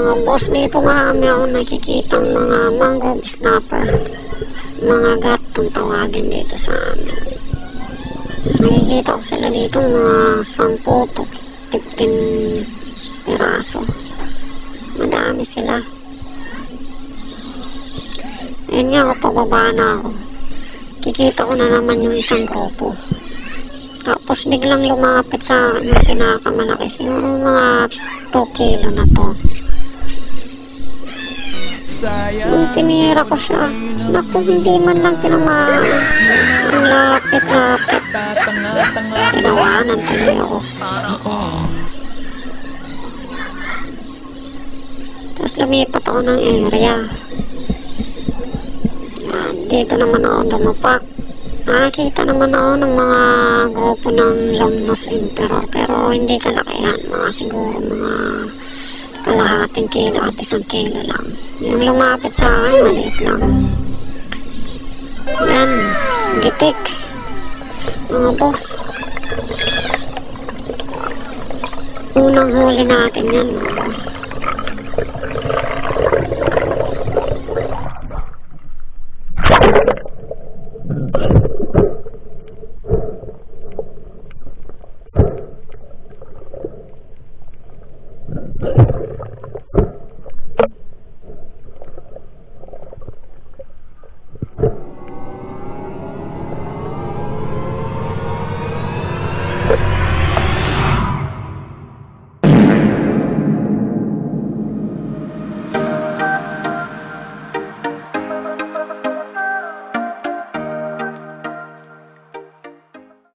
Mga boss, dito marami akong nakikitang mga mangrove snapper. Mga gat kung tawagin dito sa amin. Nakikita ko sila dito mga 10 to 15 piraso. Madami sila. Ayun nga, pababa na ako. Kikita ko na naman yung isang grupo. Tapos biglang lumapit sa akin yung pinakamalaki. Siguro mga 2 kilo na to. Nung tinira ko siya, naku, hindi man lang tinamaan. Ang lapit-lapit. Tinawanan tuloy ako. Tapos lumipat ako ng area. Dito naman ako dumapak. Nakakita naman ako ng mga grupo ng long-nose emperor, pero hindi kalakihan. Mga siguro mga kalahating kilo at 1 kilo lang. Yung lumapit sa akin, maliit lang. Yan, gitik. Mga boss. Unang huli natin yan, mga boss.